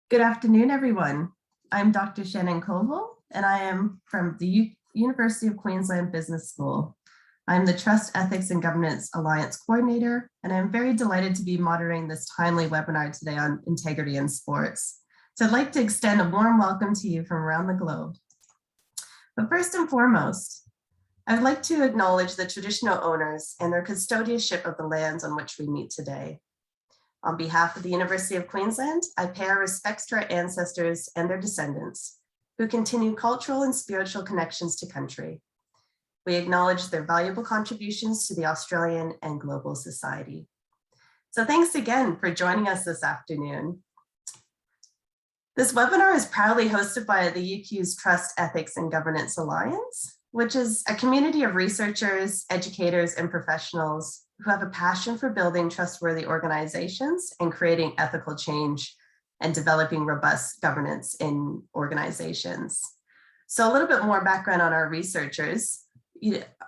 Good afternoon, everyone. I'm Dr. Shannon Colville, and I am from the University of Queensland Business School. I'm the Trust Ethics and Governance Alliance Coordinator, and I'm very delighted to be moderating this timely webinar today on integrity in sports. So I'd like to extend a warm welcome to you from around the globe. But first and foremost, I'd like to acknowledge the traditional owners and their custodianship of the lands on which we meet today. On behalf of the University of Queensland, I pay our respects to our ancestors and their descendants who continue cultural and spiritual connections to country. We acknowledge their valuable contributions to the Australian and global society. So thanks again for joining us this afternoon. This webinar is proudly hosted by the UQ's Trust Ethics and Governance Alliance, which is a community of researchers, educators, and professionals who have a passion for building trustworthy organizations and creating ethical change and developing robust governance in organizations. So a little bit more background on our researchers.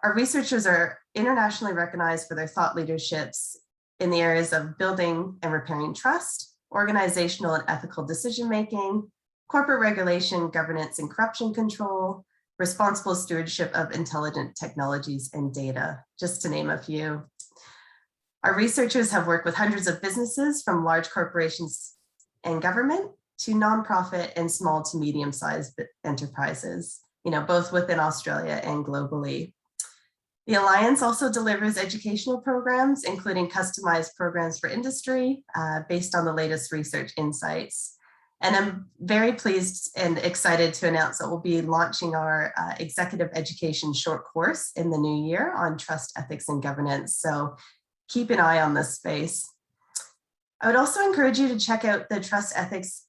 Our researchers are internationally recognized for their thought leaderships in the areas of building and repairing trust, organizational and ethical decision-making, corporate regulation, governance and corruption control, responsible stewardship of intelligent technologies and data, just to name a few. Our researchers have worked with hundreds of businesses from large corporations and government to nonprofit and small to medium-sized enterprises, both within Australia and globally. The Alliance also delivers educational programs, including customized programs for industry based on the latest research insights. And I'm very pleased and excited to announce that we'll be launching our executive education short course in the new year on trust, ethics, and governance. So keep an eye on this space. I would also encourage you to check out the Trust Ethics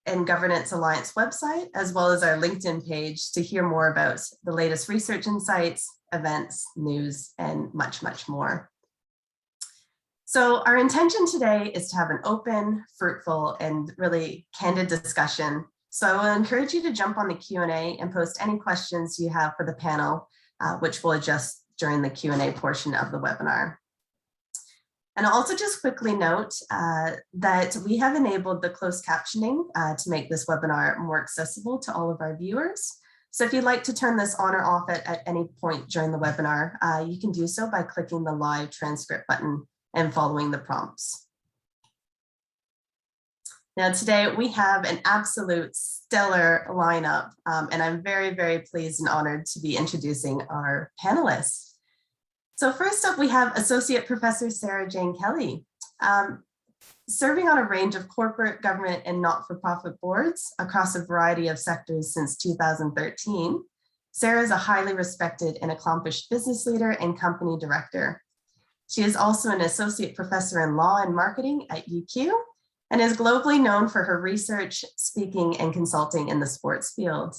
and Governance Alliance website, as well as our LinkedIn page to hear more about the latest research insights, events, news, and much, much more. So our intention today is to have an open, fruitful, and really candid discussion. So I will encourage you to jump on the Q&A and post any questions you have for the panel, which we'll adjust during the Q&A portion of the webinar. And I'll also just quickly note that we have enabled the closed captioning to make this webinar more accessible to all of our viewers. So if you'd like to turn this on or off at any point during the webinar, you can do so by clicking the live transcript button and following the prompts. Now today we have an absolute stellar lineup, and I'm very, very pleased and honored to be introducing our panelists. So first up, we have Associate Professor Sarah Jane Kelly. Serving on a range of corporate, government, and not-for-profit boards across a variety of sectors since 2013, Sarah is a highly respected and accomplished business leader and company director. She is also an Associate Professor in Law and Marketing at UQ and is globally known for her research, speaking, and consulting in the sports field.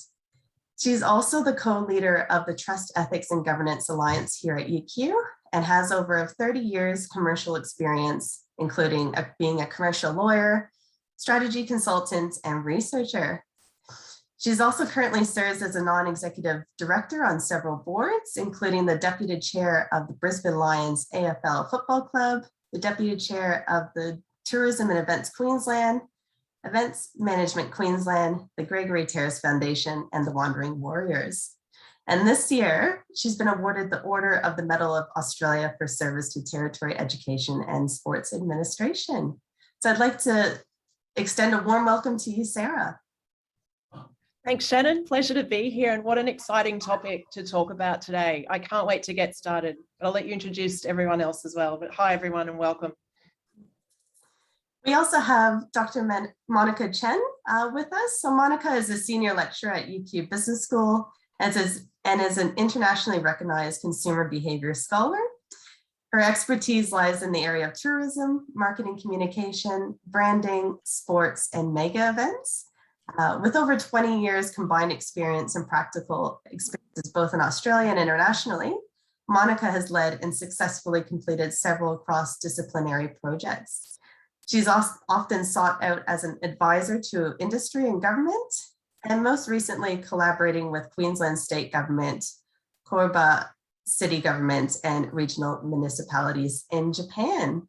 She's also the co-leader of the Trust Ethics and Governance Alliance here at UQ and has over 30 years commercial experience, including being a commercial lawyer, strategy consultant, and researcher. She's also currently serves as a non-executive director on several boards, including the deputy chair of the Brisbane Lions AFL Football Club, the deputy chair of the Tourism and Events Queensland, Events Management Queensland, the Gregory Terrace Foundation, and the Wandering Warriors. And this year, she's been awarded the Order of the Medal of Australia for service to territory education and sports administration. So I'd like to extend a warm welcome to you, Sarah. Thanks, Shannon. Pleasure to be here, and what an exciting topic to talk about today. I can't wait to get started. I'll let you introduce everyone else as well, but hi everyone and welcome. We also have Dr. Monica Chien with us. So Monica is a senior lecturer at UQ Business School and is an internationally recognized consumer behavior scholar. Her expertise lies in the area of tourism, marketing communication, branding, sports, and mega events. With over 20 years combined experience and practical experiences both in Australia and internationally, Monica has led and successfully completed several cross-disciplinary projects. She's often sought out as an advisor to industry and government, and most recently collaborating with Queensland State Government, Korba City Government, and regional municipalities in Japan.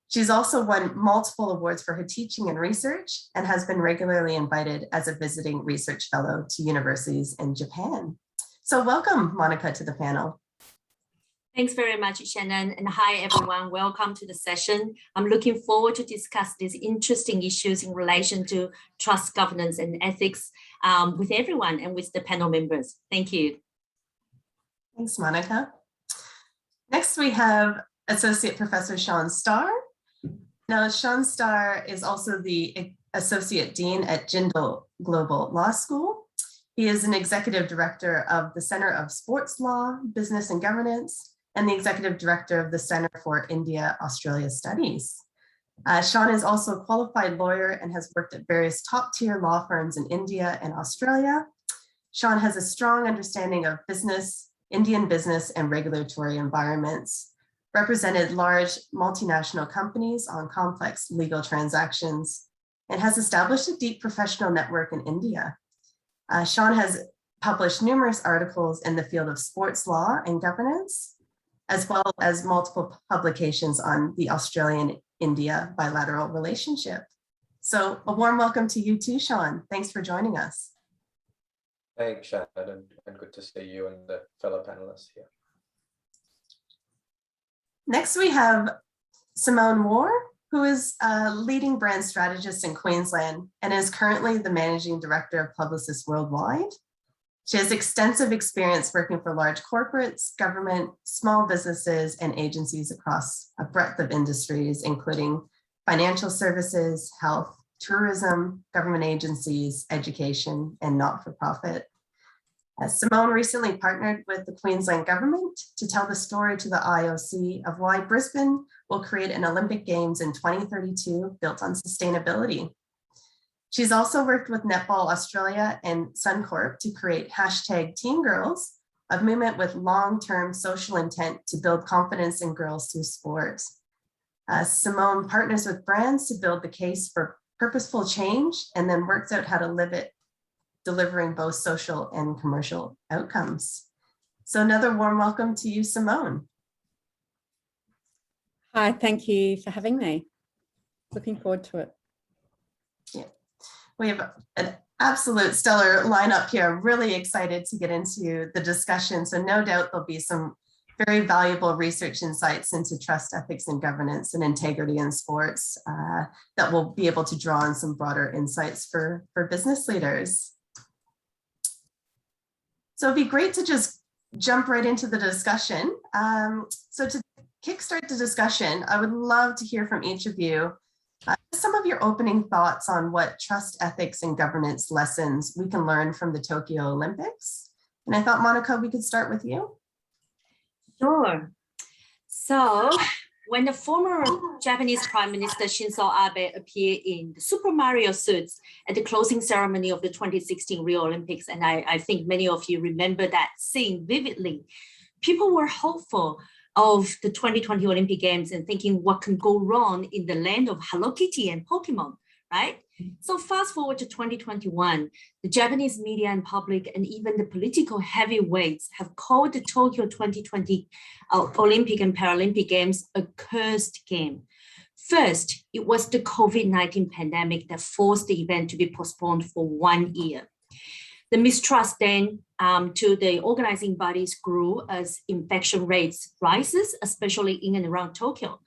She's also won multiple awards for her teaching and research and has been regularly invited as a visiting research fellow to universities in Japan. So welcome, Monica, to the panel. Thanks very much, Shannon. And hi, everyone. Welcome to the session. I'm looking forward to discuss these interesting issues in relation to trust governance and ethics with everyone and with the panel members. Thank you. Thanks, Monica. Next, we have Associate Professor Shaun Star. Now, Shaun Star is also the Associate Dean at Jindal Global Law School. He is an Executive Director of the Center of Sports Law, Business and Governance, and the Executive Director of the Center for India-Australia Studies. Shaun is also a qualified lawyer and has worked at various top-tier law firms in India and Australia. Shaun has a strong understanding of business, Indian business and regulatory environments, represented large multinational companies on complex legal transactions, and has established a deep professional network in India. Shaun has published numerous articles in the field of sports law and governance, as well as multiple publications on the Australian-India bilateral relationship. So a warm welcome to you too, Shaun. Thanks for joining us. Thanks, Shannon, and good to see you and the fellow panelists here. Next, we have Simone Waugh, who is a leading brand strategist in Queensland and is currently the Managing Director of Publicis Worldwide. She has extensive experience working for large corporates, government, small businesses, and agencies across a breadth of industries, including financial services, health, tourism, government agencies, education, and not-for-profit. Simone recently partnered with the Queensland government to tell the story to the IOC of why Brisbane will create an Olympic Games in 2032 built on sustainability. She's also worked with Netball Australia and Suncorp to create #TeamGirls, a movement with long-term social intent to build confidence in girls through sport. Simone partners with brands to build the case for purposeful change and then works out how to live it, delivering both social and commercial outcomes. So another warm welcome to you, Simone. Hi, thank you for having me. Looking forward to it. Yeah. We have an absolute stellar lineup here. I'm really excited to get into the discussion. So no doubt there'll be some very valuable research insights into trust, ethics, and governance and integrity in sports that will be able to draw on some broader insights for business leaders. So it'd be great to just jump right into the discussion. So to kickstart the discussion, I would love to hear from each of you some of your opening thoughts on what trust, ethics, and governance lessons we can learn from the Tokyo Olympics. And I thought, Monica, we could start with you. Sure. So when the former Japanese Prime Minister Shinzo Abe appeared in the Super Mario suits at the closing ceremony of the 2016 Rio Olympics, and I think many of you remember that scene vividly, people were hopeful of the 2020 Olympic Games and thinking what can go wrong in the land of Hello Kitty and Pokemon, right? So fast forward to 2021, the Japanese media and public and even the political heavyweights have called the Tokyo 2020 Olympic and Paralympic Games a cursed game. First, it was the COVID-19 pandemic that forced the event to be postponed for 1 year. The mistrust then to the organizing bodies grew as infection rates rises, especially in and around Tokyo.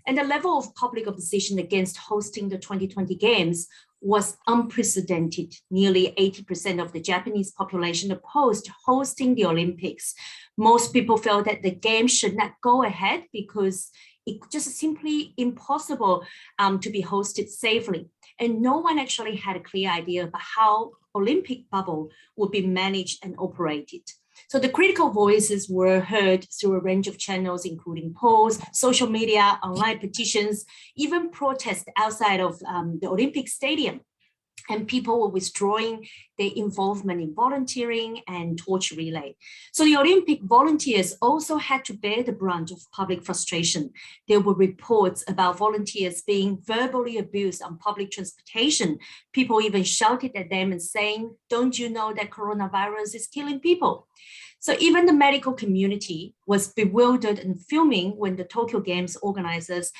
And the level of public opposition against hosting the 2020 Games was unprecedented. Nearly 80% of the Japanese population opposed hosting the Olympics. Most people felt that the Games should not go ahead because it's just simply impossible to be hosted safely. And no one actually had a clear idea about how Olympic bubble would be managed and operated. So the critical voices were heard through a range of channels, including polls, social media, online petitions, even protests outside of the Olympic Stadium. And people were withdrawing their involvement in volunteering and torch relay. So the Olympic volunteers also had to bear the brunt of public frustration. There were reports about volunteers being verbally abused on public transportation. People even shouted at them and saying, "Don't you know that coronavirus is killing people?" So even the medical community was bewildered and fuming when the Tokyo Games organizers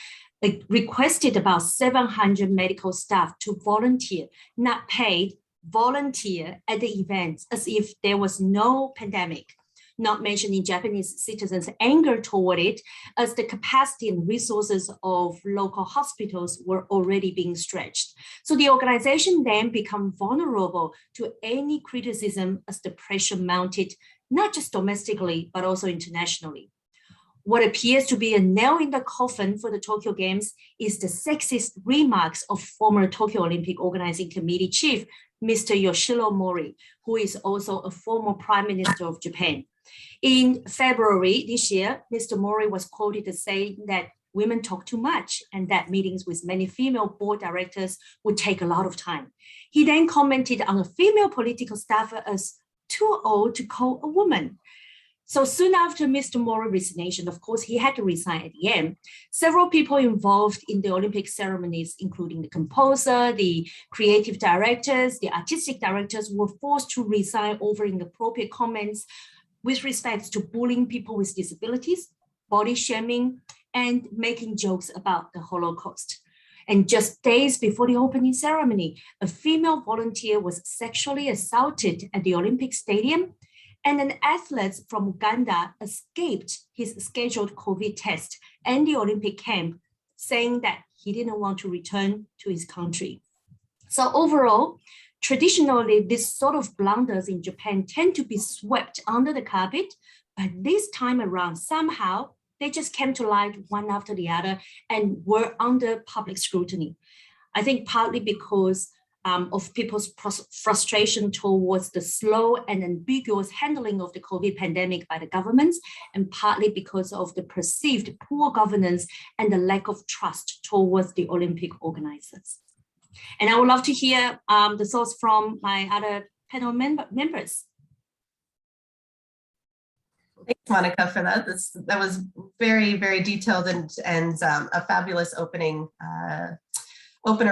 requested about 700 medical staff to volunteer, not paid, volunteer at the events as if there was no pandemic, not mentioning Japanese citizens' anger toward it, as the capacity and resources of local hospitals were already being stretched. So the organization then became vulnerable to any criticism as the pressure mounted, not just domestically, but also internationally. What appears to be a nail in the coffin for the Tokyo Games is the sexist remarks of former Tokyo Olympic Organizing Committee chief, Mr. Yoshiro Mori, who is also a former Prime Minister of Japan. In February this year, Mr. Mori was quoted as saying that women talk too much and that meetings with many female board directors would take a lot of time. He then commented on a female political staffer as too old to call a woman. So soon after Mr. Mori's resignation, of course, he had to resign at the end. Several people involved in the Olympic ceremonies, including the composer, the creative directors, the artistic directors, were forced to resign over inappropriate comments with respect to bullying people with disabilities, body shaming, and making jokes about the Holocaust. And just days before the opening ceremony, a female volunteer was sexually assaulted at the Olympic Stadium, and an athlete from Uganda escaped his scheduled COVID test and the Olympic camp, saying that he didn't want to return to his country. So overall, traditionally, this sort of blunders in Japan tend to be swept under the carpet, but this time around, somehow, they just came to light one after the other and were under public scrutiny. I think partly because of people's frustration towards the slow and ambiguous handling of the COVID pandemic by the governments, and partly because of the perceived poor governance and the lack of trust towards the Olympic organizers. And I would love to hear the thoughts from my other panel members. Thanks, Monica, for that. That was very, very detailed and a fabulous opener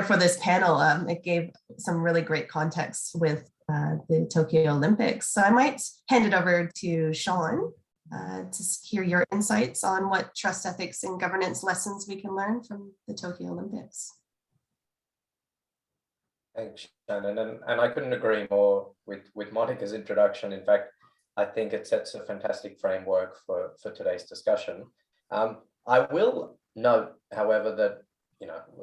for this panel. It gave some really great context with the Tokyo Olympics. So I might hand it over to Shaun to hear your insights on what trust ethics and governance lessons we can learn from the Tokyo Olympics. Thanks, Shannon. And I couldn't agree more with Monica's introduction. In fact, I think it sets a fantastic framework for today's discussion. I will note, however, that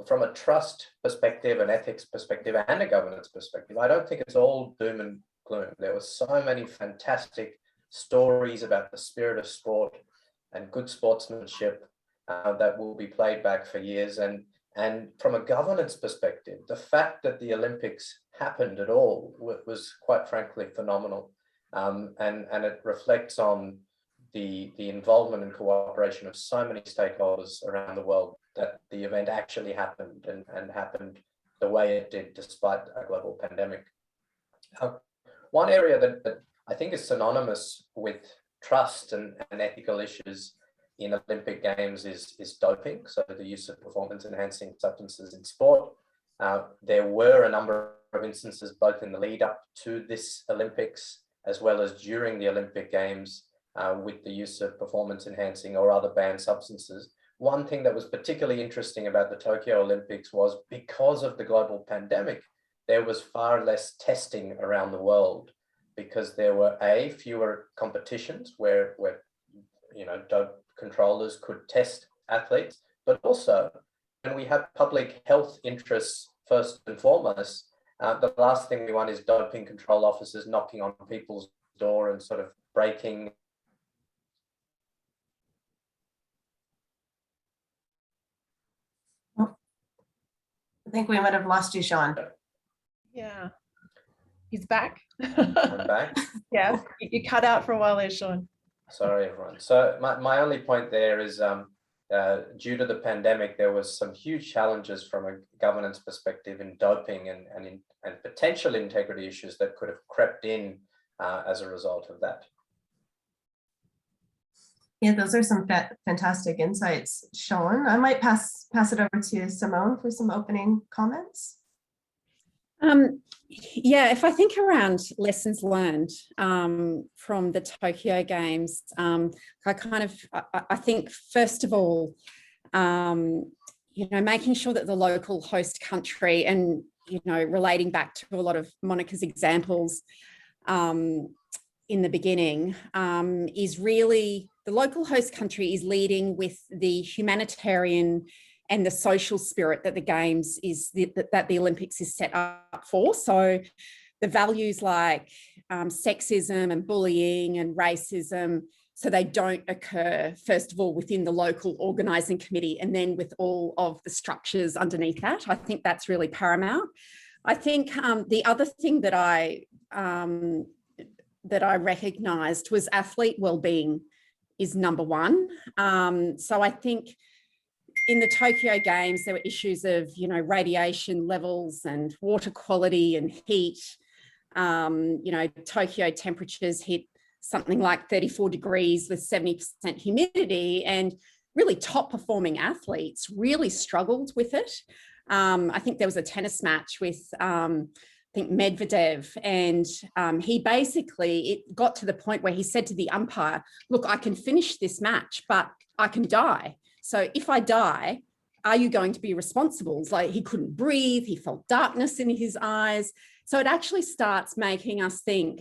from a trust perspective, an ethics perspective, and a governance perspective, I don't think it's all doom and gloom. There were so many fantastic stories about the spirit of sport and good sportsmanship that will be played back for years. And from a governance perspective, the fact that the Olympics happened at all was quite frankly phenomenal. And it reflects on the involvement and cooperation of so many stakeholders around the world that the event actually happened and happened the way it did despite a global pandemic. One area that I think is synonymous with trust and ethical issues in Olympic Games is doping, so the use of performance-enhancing substances in sport. There were a number of instances both in the lead up to this Olympics as well as during the Olympic Games with the use of performance-enhancing or other banned substances. One thing that was particularly interesting about the Tokyo Olympics was because of the global pandemic, there was far less testing around the world because there were fewer competitions where dope controllers could test athletes, but also when we have public health interests first and foremost, the last thing we want is doping control officers knocking on people's door and sort of breaking. I think we might have lost you, Shaun. Yeah, he's back. I'm back. Yeah, you cut out for a while there, Shaun. Sorry, everyone. So my only point there is due to the pandemic, there was some huge challenges from a governance perspective in doping and potential integrity issues that could have crept in as a result of that. Yeah, those are some fantastic insights, Shaun. I might pass it over to Simone for some opening comments. Yeah, if I think around lessons learned from the Tokyo Games, I think first of all, making sure that the local host country, and, relating back to a lot of Monica's examples in the beginning, is really the local host country is leading with the humanitarian and the social spirit that the Games that the Olympics is set up for. So the values like sexism and bullying and racism, so they don't occur, first of all, within the local organising committee and then with all of the structures underneath that. I think that's really paramount. I think the other thing that I recognised was athlete wellbeing is number one. So I think in the Tokyo Games, there were issues of, radiation levels and water quality and heat. Tokyo temperatures hit something like 34 degrees with 70% humidity, and really top performing athletes really struggled with it. I think there was a tennis match with, Medvedev, and it got to the point where he said to the umpire, look, I can finish this match, but I can die. So if I die, are you going to be responsible? It's like he couldn't breathe, he felt darkness in his eyes. So it actually starts making us rethink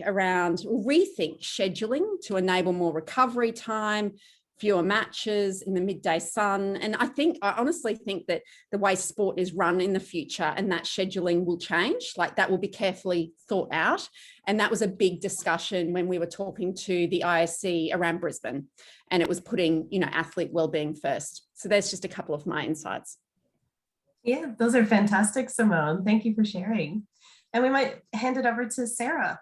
scheduling to enable more recovery time, fewer matches in the midday sun. And I honestly think that the way sport is run in the future and that scheduling will change, like that will be carefully thought out. And that was a big discussion when we were talking to the IOC around Brisbane, and it was putting, athlete wellbeing first. So there's just a couple of my insights. Yeah, those are fantastic, Simone. Thank you for sharing. And we might hand it over to Sarah.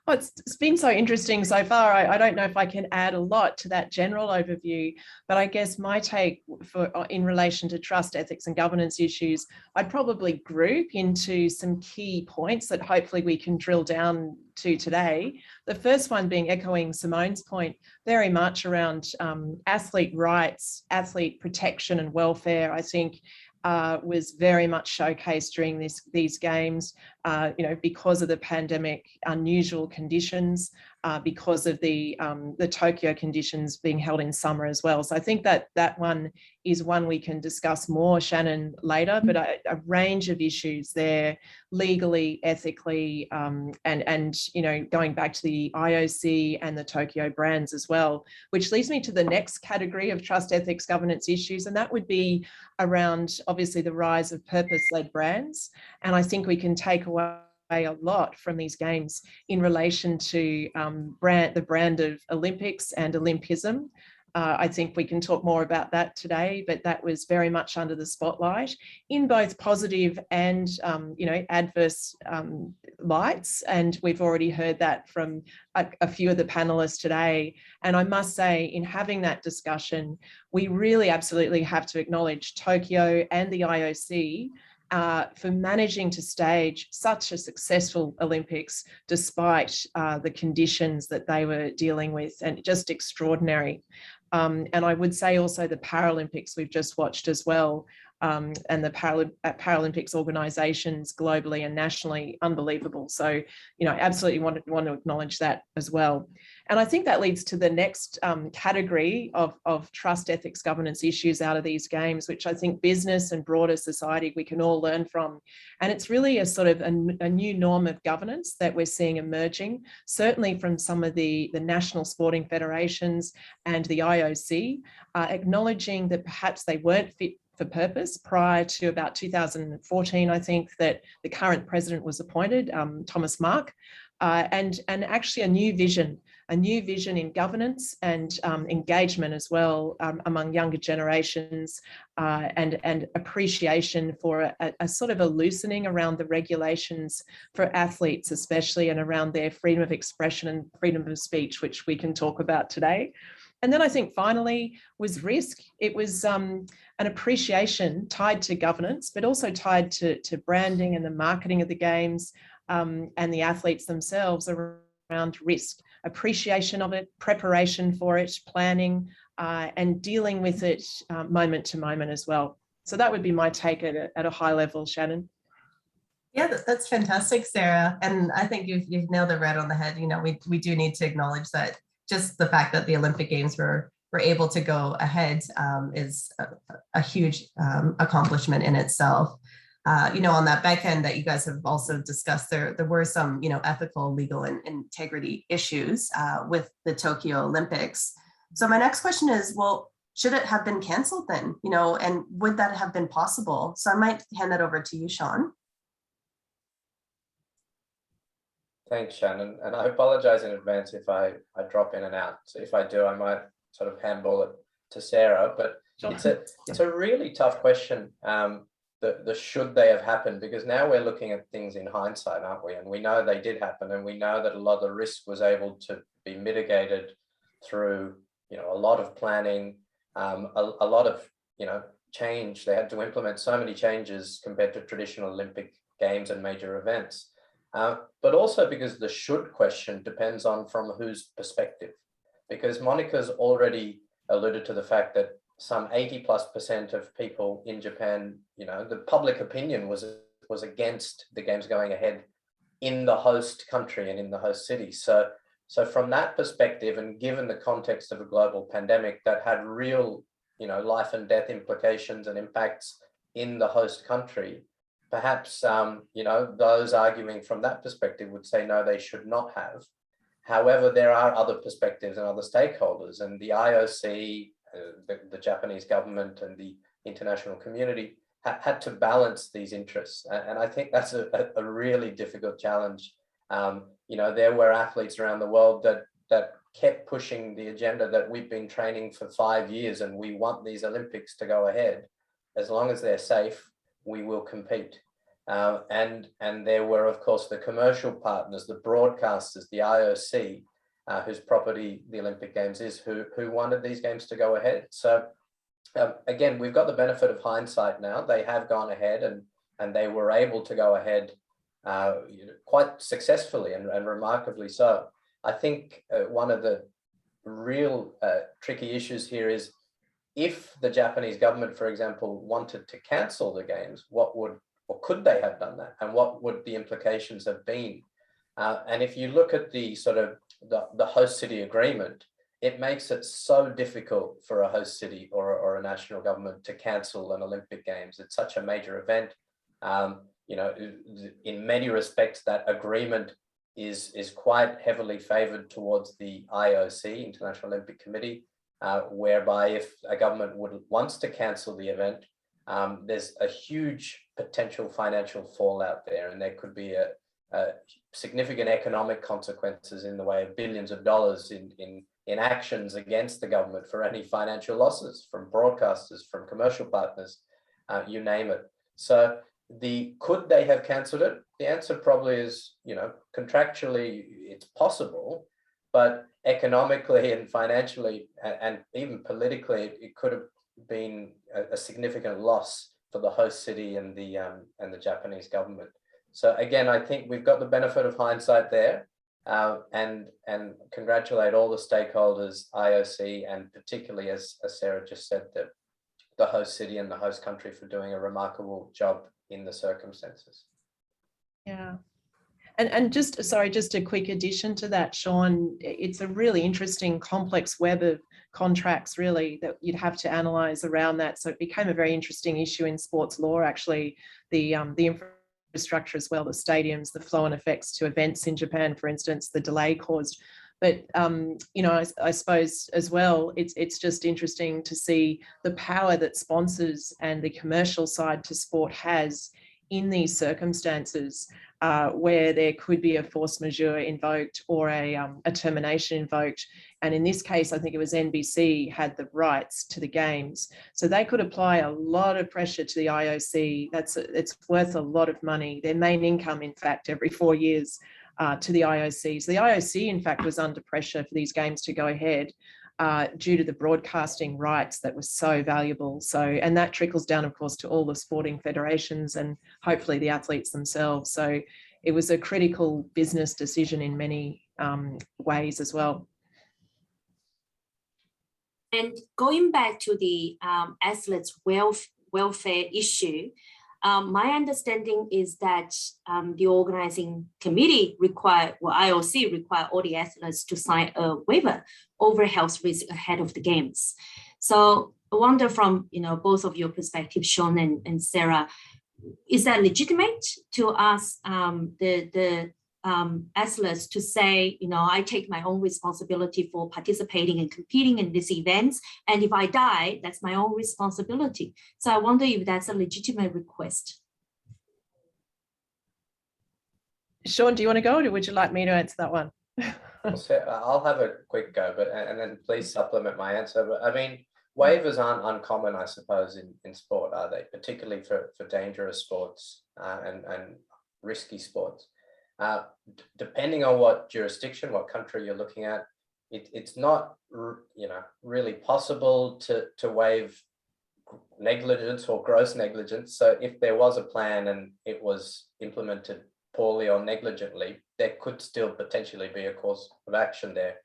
Oh, it's been so interesting so far. I don't know if I can add a lot to that general overview, but I guess my take in relation to trust, ethics and governance issues, I'd probably group into some key points that hopefully we can drill down to today. The first one being echoing Simone's point, very much around athlete rights, athlete protection and welfare. I think was very much showcased during these games, because of the pandemic, unusual conditions, because of the Tokyo conditions being held in summer as well. So I think that one is one we can discuss more, Shannon, later, but a range of issues there, legally, ethically, and going back to the IOC and the Tokyo brands as well, which leads me to the next category of trust, ethics, governance issues, and that would be around, obviously, the rise of purpose-led brands. And I think we can take away a lot from these games in relation to the brand of Olympics and Olympism. I think we can talk more about that today, but that was very much under the spotlight in both positive and adverse lights. And we've already heard that from a few of the panelists today. And I must say, in having that discussion, we really absolutely have to acknowledge Tokyo and the IOC for managing to stage such a successful Olympics despite the conditions that they were dealing with, and just extraordinary. And I would say also the Paralympics we've just watched as well, and the Paralympics organisations globally and nationally, unbelievable. So, absolutely want to acknowledge that as well. And I think that leads to the next category of trust, ethics, governance issues out of these games, which I think business and broader society, we can all learn from. And it's really a sort of a new norm of governance that we're seeing emerging, certainly from some of the national sporting federations and the IOC, acknowledging that perhaps they weren't fit for purpose prior to about 2014, I think, that the current president was appointed, Thomas Mark, and actually a new vision in governance and engagement as well among younger generations, and appreciation for a sort of a loosening around the regulations for athletes especially, and around their freedom of expression and freedom of speech, which we can talk about today. And then I think finally was risk. It was an appreciation tied to governance, but also tied to branding and the marketing of the games, and the athletes themselves around risk, appreciation of it, preparation for it, planning, and dealing with it moment to moment as well. So that would be my take at a high level, Shannon. Yeah, that's fantastic, Sarah. And I think you've nailed it right on the head. We do need to acknowledge that just the fact that the Olympic Games were were able to go ahead is a huge accomplishment in itself. On that back end that you guys have also discussed, there were some, ethical, legal, and integrity issues with the Tokyo Olympics. So my next question is, well, should it have been canceled then? And would that have been possible? So I might hand that over to you, Shaun. Thanks, Shannon. And I apologize in advance if I drop in and out. So if I do, I might sort of handball it to Sarah. But it's a really tough question. The should they have happened, because now we're looking at things in hindsight, aren't we? And we know they did happen, and we know that a lot of the risk was able to be mitigated through, a lot of planning, a lot of, change. They had to implement so many changes compared to traditional Olympic games and major events. But also because the should question depends on from whose perspective, because Monica's already alluded to the fact that some 80+% of people in Japan, the public opinion was against the games going ahead in the host country and in the host city. So from that perspective, and given the context of a global pandemic that had real, life and death implications and impacts in the host country, perhaps, those arguing from that perspective would say, no, they should not have. However, there are other perspectives and other stakeholders, and the IOC, the Japanese government and the international community had to balance these interests. And I think that's a really difficult challenge. There were athletes around the world that kept pushing the agenda that we've been training for 5 years, and we want these Olympics to go ahead. As long as they're safe, we will compete. And there were, of course, the commercial partners, the broadcasters, the IOC, whose property the Olympic Games is, who wanted these games to go ahead. So again, we've got the benefit of hindsight now. They have gone ahead and they were able to go ahead quite successfully and remarkably so. I think one of the real tricky issues here is, if the Japanese government, for example, wanted to cancel the games, could they have done that? And what would the implications have been? And if you look at the sort of the host city agreement, it makes it so difficult for a host city or a national government to cancel an Olympic Games. It's such a major event. In many respects, that agreement is quite heavily favored towards the IOC, International Olympic Committee, whereby if a government wants to cancel the event, there's a huge potential financial fallout there, and there could be a significant economic consequences in the way of billions of dollars in actions against the government for any financial losses from broadcasters, from commercial partners, you name it. So could they have cancelled it? The answer probably is, contractually it's possible, but economically and financially and even politically, it could have been a significant loss for the host city and the Japanese government. So again, I think we've got the benefit of hindsight there, and congratulate all the stakeholders, IOC, and particularly, as Sarah just said, the host city and the host country for doing a remarkable job in the circumstances. Yeah. And just a quick addition to that, Shaun, it's a really interesting complex web of contracts really that you'd have to analyze around that. So it became a very interesting issue in sports law, actually, the infrastructure as well, the stadiums, the flow and effects to events in Japan, for instance, the delay caused. But, I suppose as well, it's just interesting to see the power that sponsors and the commercial side to sport has in these circumstances, where there could be a force majeure invoked or a termination invoked. And in this case, I think it was NBC had the rights to the games. So they could apply a lot of pressure to the IOC. It's worth a lot of money. Their main income, in fact, every 4 years to the IOC. So the IOC, in fact, was under pressure for these games to go ahead due to the broadcasting rights that was so valuable. And that trickles down, of course, to all the sporting federations and hopefully the athletes themselves. So it was a critical business decision in many ways as well. And going back to the athletes' welfare issue, My understanding is that the organizing committee IOC require all the athletes to sign a waiver over health risk ahead of the games. So I wonder from both of your perspectives, Shaun and Sarah, is that legitimate to ask the athletes to say, I take my own responsibility for participating and competing in these events, and if I die, that's my own responsibility. So I wonder if that's a legitimate request. Shaun, do you want to go, or would you like me to answer that one? I'll have a quick go, and then please supplement my answer. But I mean, waivers aren't uncommon, I suppose, in sport, are they? Particularly for dangerous sports and risky sports. Depending on what jurisdiction, what country you're looking at, it's not really possible to waive negligence or gross negligence. So if there was a plan and it was implemented poorly or negligently, there could still potentially be a course of action there.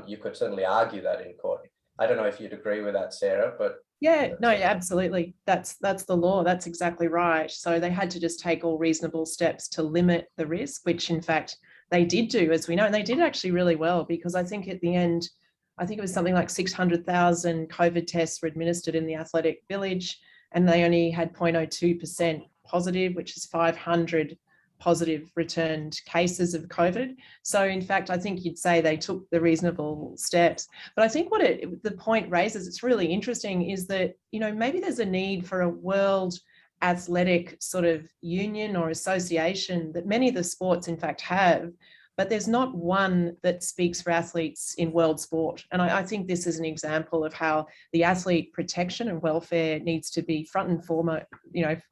You could certainly argue that in court. I don't know if you'd agree with that, Sarah, but yeah, no, yeah, absolutely. That's the law. That's exactly right. So they had to just take all reasonable steps to limit the risk, which in fact they did do, as we know, and they did actually really well, because I think at the end, I think it was something like 600,000 COVID tests were administered in the athletic village, and they only had 0.02% positive, which is 500 positive returned cases of COVID. So in fact, I think you'd say they took the reasonable steps. But I think what the point raises, it's really interesting, is that, maybe there's a need for a world athletic sort of union or association that many of the sports in fact have, but there's not one that speaks for athletes in world sport. And I think this is an example of how the athlete protection and welfare needs to be front and foremost,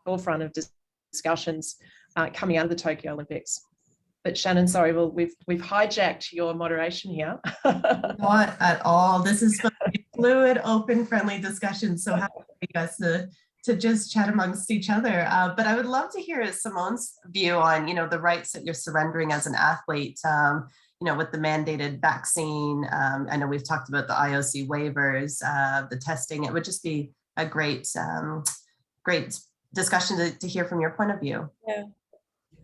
forefront of discussions coming out of the Tokyo Olympics. But Shannon, sorry, we've hijacked your moderation here. Not at all. This is supposed to be fluid, open, friendly discussion. So happy for you guys to just chat amongst each other. But I would love to hear Simone's view on, the rights that you're surrendering as an athlete, with the mandated vaccine. I know we've talked about the IOC waivers, the testing. It would just be a great discussion to hear from your point of view.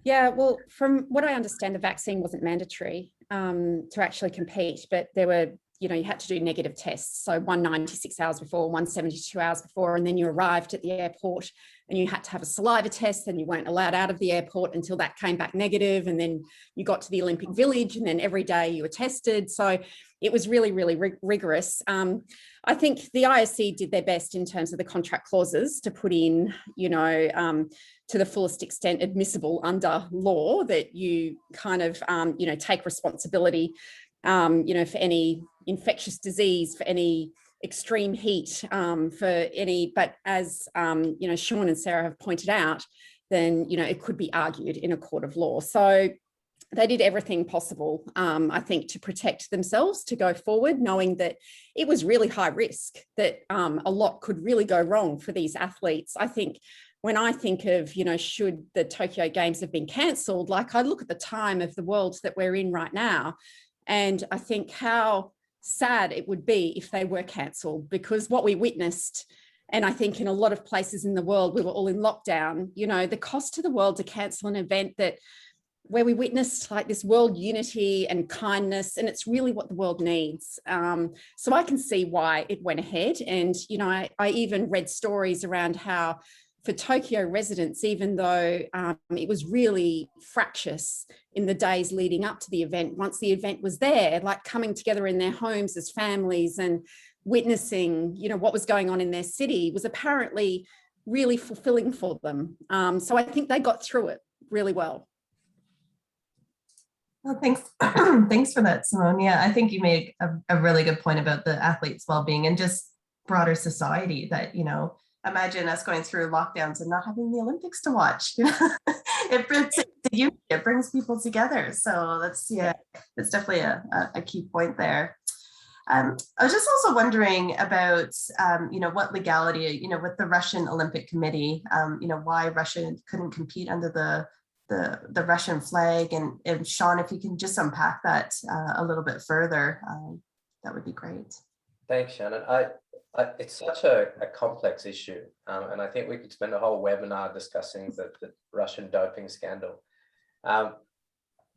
Yeah, well, from what I understand, the vaccine wasn't mandatory to actually compete, but there were, you had to do negative tests. So 196 hours before, 172 hours before, and then you arrived at the airport and you had to have a saliva test, and you weren't allowed out of the airport until that came back negative. And then you got to the Olympic Village, and then every day you were tested. So it was really, really rigorous. I think the IOC did their best in terms of the contract clauses to put in, to the fullest extent admissible under law, that you kind of, take responsibility, for any infectious disease, for any extreme heat, but as, Shaun and Sarah have pointed out, then, it could be argued in a court of law. So they did everything possible, I think, to protect themselves, to go forward, knowing that it was really high risk, that a lot could really go wrong for these athletes. I think when I think of, should the Tokyo Games have been cancelled, like I look at the time of the world that we're in right now, and I think how sad it would be if they were cancelled, because what we witnessed, and I think in a lot of places in the world, we were all in lockdown, the cost to the world to cancel an event where we witnessed like this world unity and kindness, and it's really what the world needs. So I can see why it went ahead. And, I even read stories around how for Tokyo residents, even though it was really fractious in the days leading up to the event, once the event was there, like coming together in their homes as families and witnessing, what was going on in their city was apparently really fulfilling for them. So I think they got through it really well. Well, thanks. Thanks for that, Simone. Yeah, I think you made a really good point about the athletes' well-being and just broader society that, imagine us going through lockdowns and not having the Olympics to watch. It brings people together. So that's definitely a key point there. I was just also wondering about, what legality, with the Russian Olympic Committee, why Russia couldn't compete under the Russian flag. And Shaun, if you can just unpack that a little bit further, that would be great. Thanks, Shannon. It's such a complex issue, and I think we could spend a whole webinar discussing the Russian doping scandal.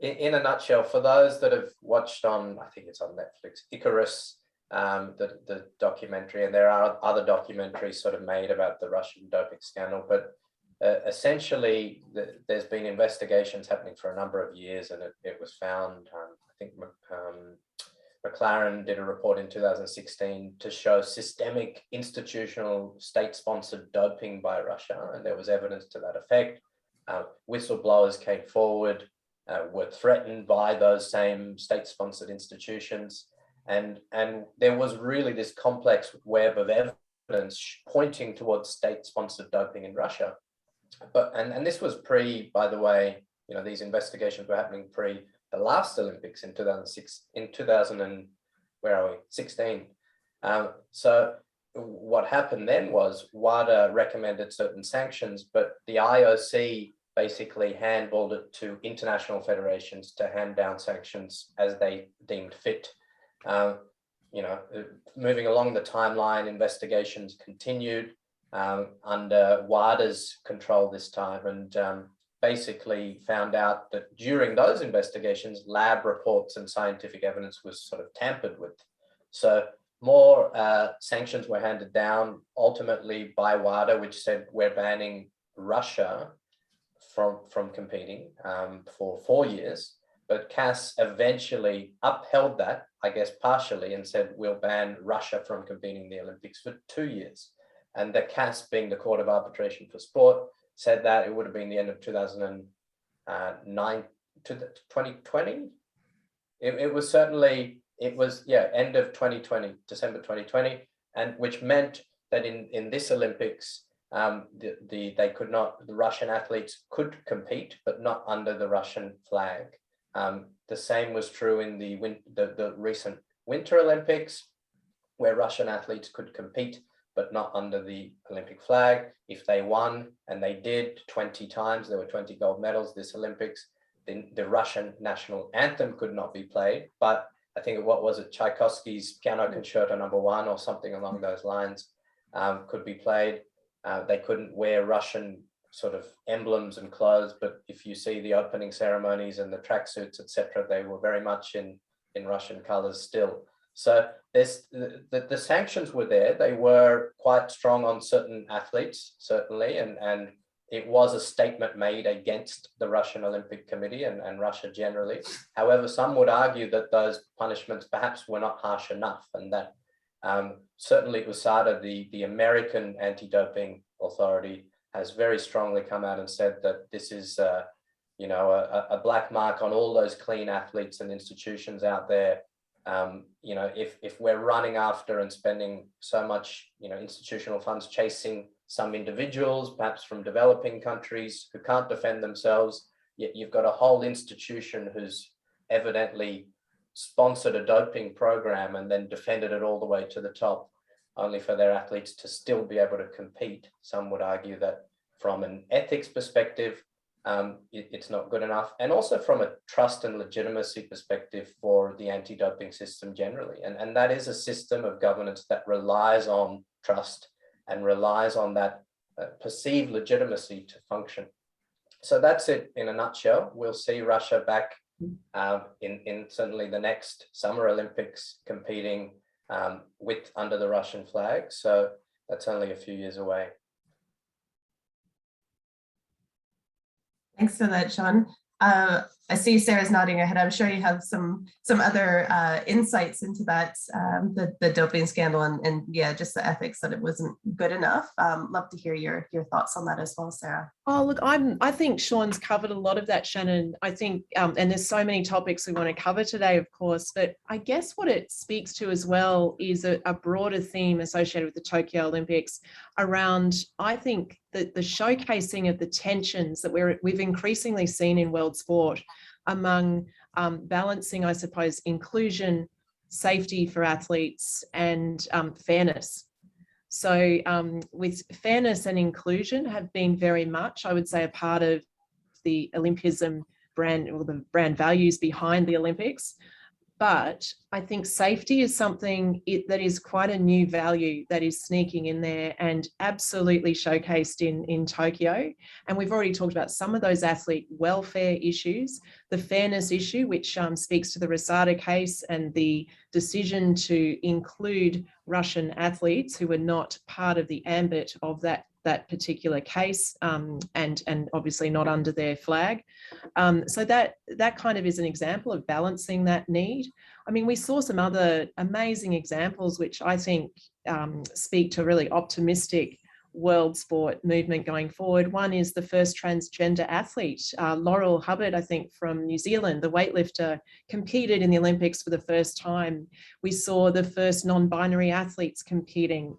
In a nutshell, for those that have watched on, I think it's on Netflix, Icarus, the documentary, and there are other documentaries sort of made about the Russian doping scandal, but essentially there's been investigations happening for a number of years, and it was found, I think McLaren did a report in 2016 to show systemic institutional state-sponsored doping by Russia, and there was evidence to that effect. Whistleblowers came forward, were threatened by those same state-sponsored institutions, and there was really this complex web of evidence pointing towards state-sponsored doping in Russia. But and this was pre, by the way, you know, these investigations were happening pre the last Olympics in 2016. So what happened then was WADA recommended certain sanctions, but the IOC basically handballed it to international federations to hand down sanctions as they deemed fit. You know, moving along the timeline, investigations continued under WADA's control this time, and basically found out that during those investigations, lab reports and scientific evidence was sort of tampered with. So more sanctions were handed down ultimately by WADA, which said we're banning Russia from competing for 4 years. But CAS eventually upheld that, I guess partially, and said we'll ban Russia from competing in the Olympics for 2 years. And the CAS, being the Court of Arbitration for Sport, said that it would have been the end of 2009 to 2020. It was certainly, it was, yeah, end of 2020, December 2020, and which meant that in this Olympics, they could not, the Russian athletes could compete, but not under the Russian flag. The same was true in the recent Winter Olympics, where Russian athletes could compete, but not under the Olympic flag. If they won, and they did 20 times, there were 20 gold medals this Olympics, then the Russian national anthem could not be played. But I think, what was it, Tchaikovsky's Piano Concerto No. 1 or something along those lines could be played. They couldn't wear Russian sort of emblems and clothes, but if you see the opening ceremonies and the tracksuits, etc., they were very much in Russian colors still. So the sanctions were there. They were quite strong on certain athletes, certainly, and it was a statement made against the Russian Olympic Committee and Russia generally. However, some would argue that those punishments perhaps were not harsh enough, and that certainly USADA, the American anti-doping authority, has very strongly come out and said that this is you know, a black mark on all those clean athletes and institutions out there. You know, if we're running after and spending so much, you know, institutional funds chasing some individuals, perhaps from developing countries who can't defend themselves, yet you've got a whole institution who's evidently sponsored a doping program and then defended it all the way to the top, only for their athletes to still be able to compete. Some would argue that from an ethics perspective, it's not good enough, and also from a trust and legitimacy perspective for the anti-doping system generally. And that is a system of governance that relies on trust and relies on that perceived legitimacy to function. So that's it in a nutshell. We'll see Russia back in certainly the next Summer Olympics competing under the Russian flag. So that's only a few years away. Thanks for that, Shaun. I see Sarah's nodding her head. I'm sure you have some other insights into that, the doping scandal and yeah, just the ethics, that it wasn't good enough. Love to hear your thoughts on that as well, Sarah. Oh, look, I think Shaun's covered a lot of that, Shannon. I think, and there's so many topics we want to cover today, of course, but I guess what it speaks to as well is a broader theme associated with the Tokyo Olympics around, I think, the showcasing of the tensions that we've increasingly seen in world sport among balancing, I suppose, inclusion, safety for athletes, and fairness. So with fairness and inclusion have been very much, I would say, a part of the Olympism brand, or the brand values behind the Olympics. But I think safety is something that is quite a new value that is sneaking in there and absolutely showcased in Tokyo. And we've already talked about some of those athlete welfare issues, the fairness issue, which speaks to the Rosada case and the decision to include Russian athletes who were not part of the ambit of that particular case, and obviously not under their flag. So that kind of is an example of balancing that need. I mean, we saw some other amazing examples, which I think speak to a really optimistic world sport movement going forward. One is the first transgender athlete, Laurel Hubbard, I think, from New Zealand, the weightlifter, competed in the Olympics for the first time. We saw the first non-binary athletes competing.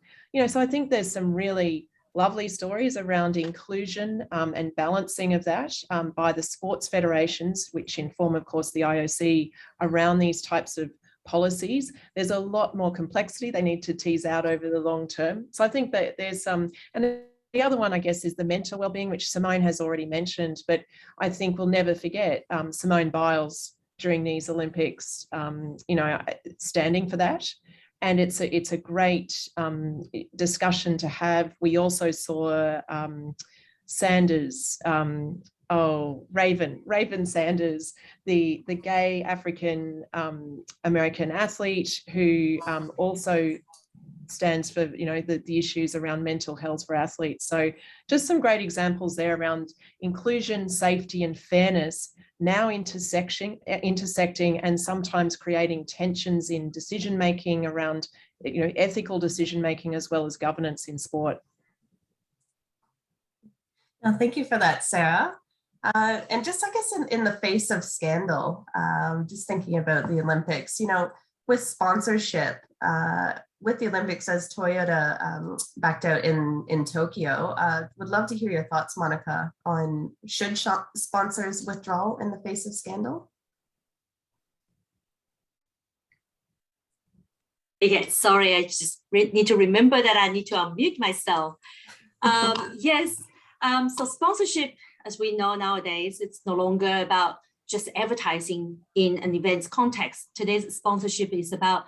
So I think there's some really lovely stories around inclusion and balancing of that by the sports federations, which inform, of course, the IOC around these types of policies. There's a lot more complexity they need to tease out over the long term. So I think that there's some, and the other one, I guess, is the mental wellbeing, which Simone has already mentioned, but I think we'll never forget Simone Biles during these Olympics, standing for that. And it's a great discussion to have. We also saw Sanders, Raven Sanders, the gay African American athlete who also stands for the issues around mental health for athletes. So just some great examples there around inclusion, safety, and fairness, now intersecting and sometimes creating tensions in decision making around ethical decision making as well as governance in sport. Well, thank you for that, Sarah. And just, I guess, in the face of scandal, just thinking about the Olympics, with sponsorship, with the Olympics, as Toyota backed out in Tokyo, would love to hear your thoughts, Monica, on should sponsors withdraw in the face of scandal? Again, sorry, I just need to remember that I need to unmute myself. Yes, so sponsorship, as we know nowadays, it's no longer about just advertising in an event's context. Today's sponsorship is about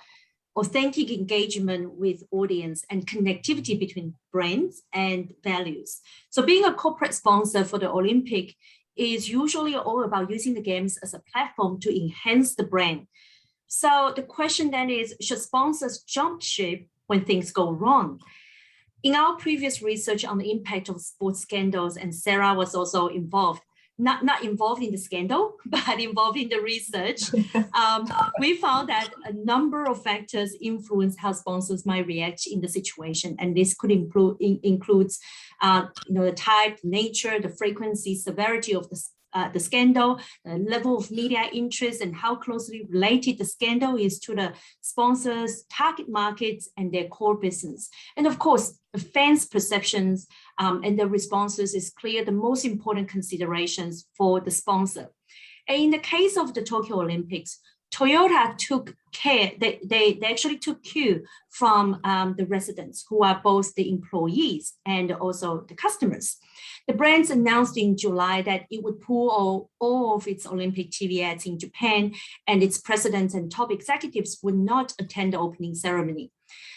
authentic engagement with audience and connectivity between brands and values. So being a corporate sponsor for the Olympic is usually all about using the games as a platform to enhance the brand. So the question then is, should sponsors jump ship when things go wrong? In our previous research on the impact of sports scandals, and Sarah was also involved, not involved in the scandal, but involved in the research, we found that a number of factors influence how sponsors might react in the situation. And this could includes the type, nature, the frequency, severity of the scandal, the level of media interest, and how closely related the scandal is to the sponsors' target markets and their core business. And of course, the fans' perceptions and the responses is clear the most important considerations for the sponsor. And in the case of the Tokyo Olympics, Toyota took care, they actually took cue from the residents who are both the employees and also the customers. The brands announced in July that it would pull all of its Olympic TV ads in Japan, and its presidents and top executives would not attend the opening ceremony.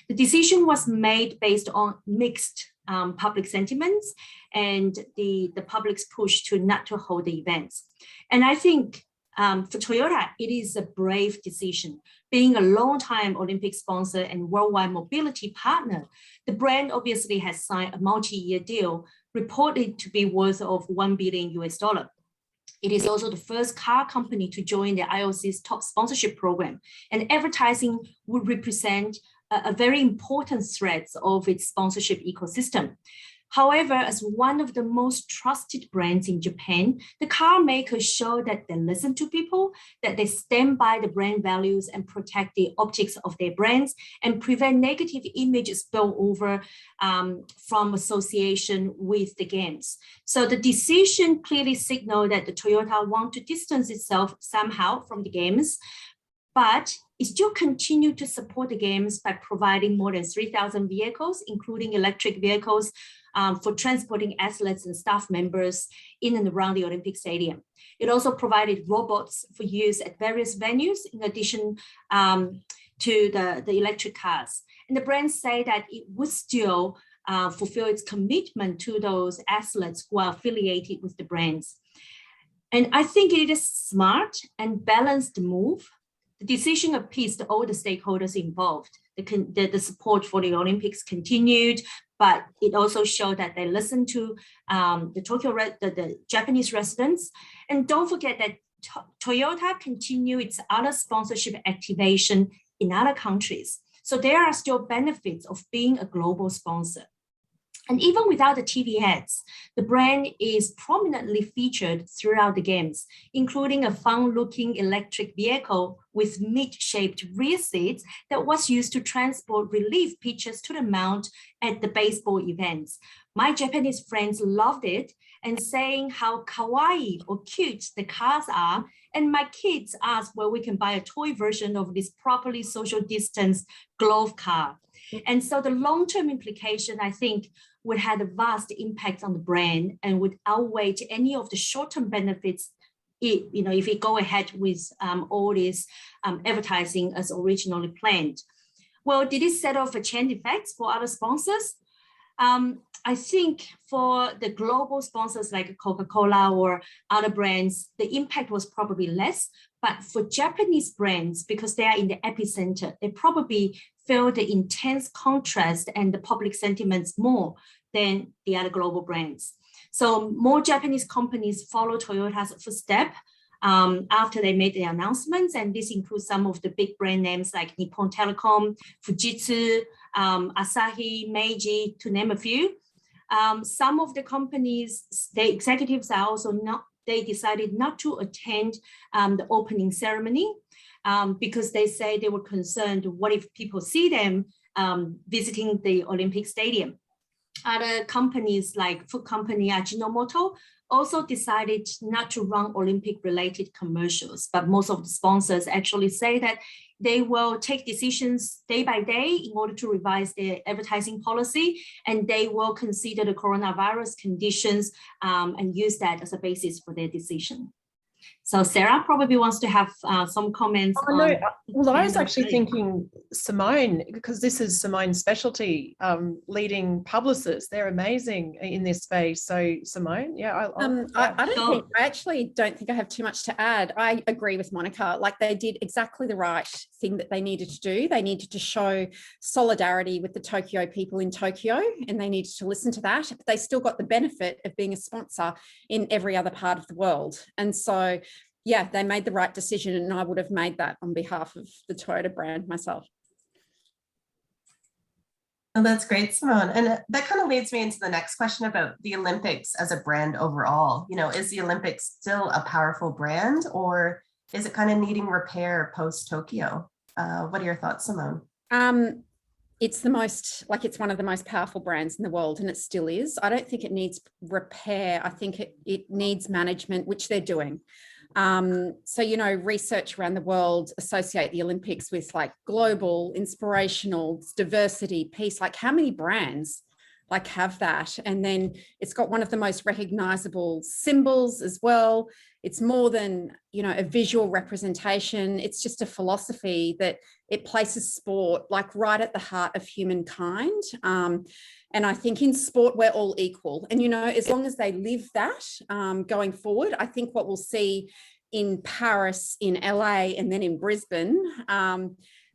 The decision was made based on mixed public sentiments and the public's push not to hold the events. And I think for Toyota, it is a brave decision. Being a long-time Olympic sponsor and worldwide mobility partner, the brand obviously has signed a multi-year deal reported to be worth of $1 billion US. It is also the first car company to join the IOC's top sponsorship program, and advertising would represent a very important thread of its sponsorship ecosystem. However, as one of the most trusted brands in Japan, the car makers show that they listen to people, that they stand by the brand values and protect the optics of their brands and prevent negative images spill over from association with the games. So the decision clearly signaled that the Toyota want to distance itself somehow from the games, but it still continued to support the games by providing more than 3,000 vehicles, including electric vehicles, for transporting athletes and staff members in and around the Olympic Stadium. It also provided robots for use at various venues, in addition to the electric cars. And the brand say that it would still fulfill its commitment to those athletes who are affiliated with the brands. And I think it is smart and balanced move. The decision appeased all the stakeholders involved. The support for the Olympics continued, but it also showed that they listened to the Japanese residents. And don't forget that Toyota continue its other sponsorship activation in other countries. So there are still benefits of being a global sponsor. And even without the TV ads, the brand is prominently featured throughout the games, including a fun-looking electric vehicle with mid-shaped rear seats that was used to transport relief pitchers to the mount at the baseball events. My Japanese friends loved it and saying how kawaii or cute the cars are. And my kids asked where we can buy a toy version of this properly social distance glove car. And so the long-term implication, I think, would have a vast impact on the brand and would outweigh any of the short-term benefits if we go ahead with all this advertising as originally planned. Well, did it set off a chain effect for other sponsors? I think for the global sponsors like Coca-Cola or other brands, the impact was probably less. But for Japanese brands, because they are in the epicenter, they probably feel the intense contrast and the public sentiments more than the other global brands. So more Japanese companies follow Toyota's footstep after they made the announcements. And this includes some of the big brand names like Nippon Telecom, Fujitsu, Asahi, Meiji, to name a few. Some of the companies, the executives are also they decided not to attend the opening ceremony because they say they were concerned, what if people see them visiting the Olympic Stadium? Other companies like food company Ajinomoto also decided not to run Olympic-related commercials, but most of the sponsors actually say that they will take decisions day by day in order to revise their advertising policy, and they will consider the coronavirus conditions and use that as a basis for their decision. So Sarah probably wants to have some comments. No. Well, I was actually thinking Simone, because this is Simone's specialty, leading publicists. They're amazing in this space. So Simone, yeah. I actually don't think I have too much to add. I agree with Monica. Like, they did exactly the right thing that they needed to do. They needed to show solidarity with the Tokyo people in Tokyo, and they needed to listen to that. But they still got the benefit of being a sponsor in every other part of the world. And so, yeah, they made the right decision, and I would have made that on behalf of the Toyota brand myself. Oh, that's great, Simone. And that kind of leads me into the next question about the Olympics as a brand overall. Is the Olympics still a powerful brand, or is it kind of needing repair post-Tokyo? What are your thoughts, Simone? It's it's one of the most powerful brands in the world, and it still is. I don't think it needs repair. I think it needs management, which they're doing. So, research around the world associate the Olympics with like global, inspirational, diversity, peace. Like, how many brands have that? And then it's got one of the most recognizable symbols as well. It's more than, a visual representation. It's just a philosophy that it places sport right at the heart of humankind. And I think in sport, we're all equal. And, as long as they live that going forward, I think what we'll see in Paris, in LA, and then in Brisbane,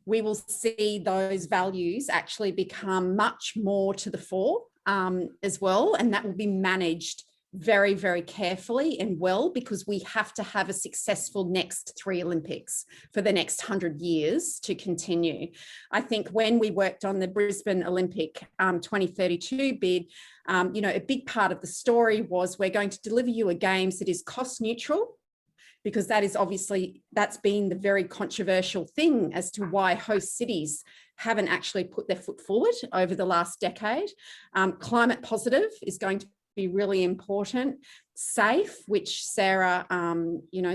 we will see those values actually become much more to the fore as well. And that will be managed very, very carefully and well, because we have to have a successful next 3 Olympics for the next 100 years to continue. I think when we worked on the Brisbane Olympic 2032 bid, a big part of the story was, we're going to deliver you a games that is cost neutral, because that's been the very controversial thing as to why host cities haven't actually put their foot forward over the last decade. Climate positive is going to be really important. Safe, which Sarah,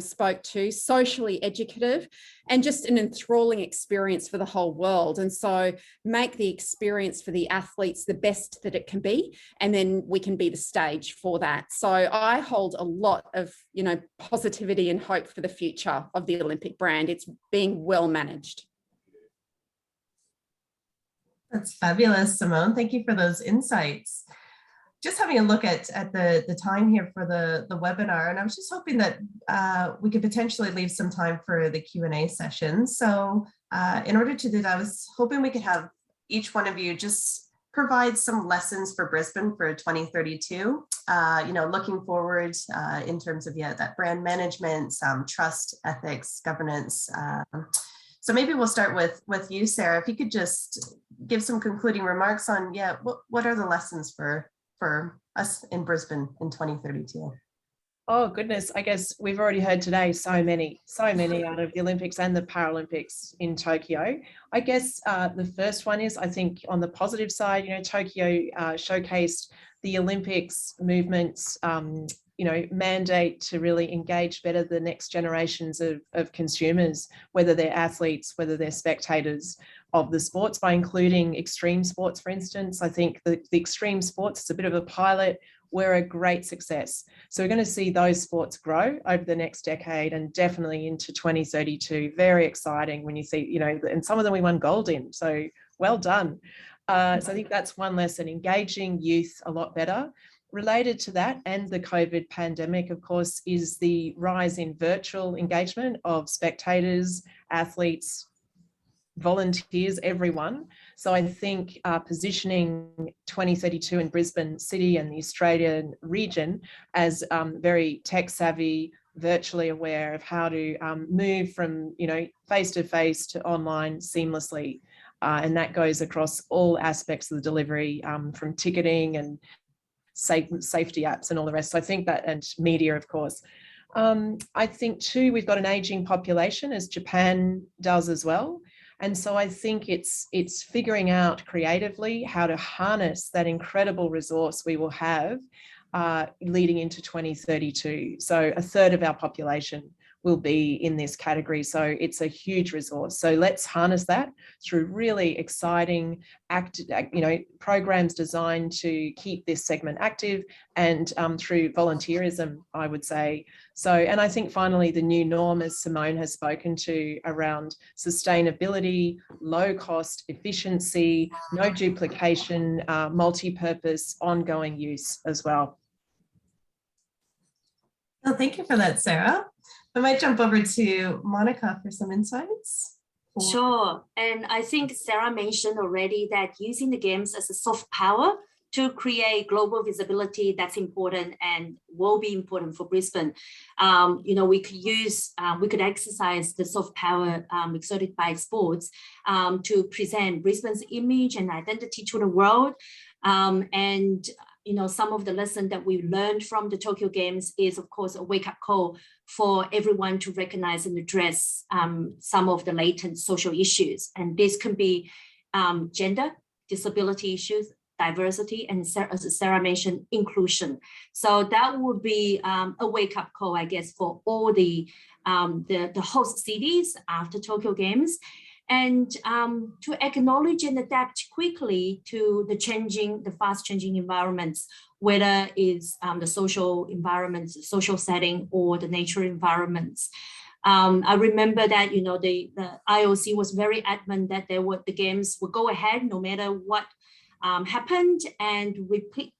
spoke to, socially educative, and just an enthralling experience for the whole world. And so make the experience for the athletes the best that it can be, and then we can be the stage for that. So I hold a lot of, positivity and hope for the future of the Olympic brand. It's being well managed. That's fabulous, Simone. Thank you for those insights. Just having a look at the time here for the webinar, and I was just hoping that we could potentially leave some time for the Q&A session. So in order to do that, I was hoping we could have each one of you just provide some lessons for Brisbane for 2032, looking forward in terms of, that brand management, trust, ethics, governance. So maybe we'll start with you, Sarah. If you could just give some concluding remarks on, what are the lessons for us in Brisbane in 2032? Oh goodness, I guess we've already heard today so many out of the Olympics and the Paralympics in Tokyo. I guess the first one is, I think on the positive side, Tokyo showcased the Olympics movement's mandate to really engage better the next generations of consumers, whether they're athletes, whether they're spectators of the sports, by including extreme sports, for instance. I think the extreme sports, it's a bit of a pilot, were a great success. So we're going to see those sports grow over the next decade and definitely into 2032. Very exciting when you see, and some of them we won gold in. So well done. So I think that's one lesson, engaging youth a lot better. Related to that and the COVID pandemic, of course, is the rise in virtual engagement of spectators, athletes, volunteers, everyone. So I think positioning 2032 in Brisbane City and the Australian region as very tech savvy, virtually aware of how to move from face-to-face to online seamlessly. And that goes across all aspects of the delivery, from ticketing and safety apps and all the rest. So I think that, and media, of course. I think too, we've got an aging population, as Japan does as well. And so I think it's figuring out creatively how to harness that incredible resource we will have leading into 2032. So a third of our population will be in this category. So it's a huge resource. So let's harness that through really exciting programs designed to keep this segment active, and through volunteerism, I would say. So, and I think finally the new norm, as Simone has spoken to, around sustainability, low cost, efficiency, no duplication, multi-purpose, ongoing use as well. Well, thank you for that, Sarah. I might jump over to Monica for some insights. Sure. And I think Sarah mentioned already that using the games as a soft power to create global visibility, that's important and will be important for Brisbane. We could exercise the soft power exerted by sports to present Brisbane's image and identity to the world. Some of the lessons that we learned from the Tokyo Games is, of course, a wake-up call for everyone to recognize and address some of the latent social issues. And this can be gender, disability issues, diversity, and as Sarah mentioned, inclusion. So that would be a wake-up call, I guess, for all the host cities after Tokyo Games. And to acknowledge and adapt quickly to the fast-changing environments, whether it's the social environments, social setting, or the nature environments. I remember that the IOC was very adamant that the games would go ahead no matter what happened, and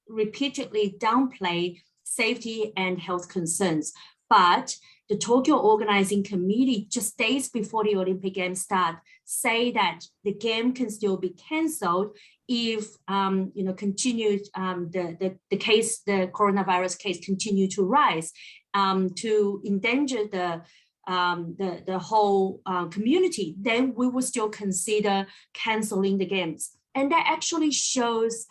repeatedly downplay safety and health concerns. But the Tokyo Organizing Committee, just days before the Olympic Games start, say that the game can still be cancelled if continued the coronavirus case continue to rise, to endanger the whole community. Then we will still consider cancelling the games, and that actually shows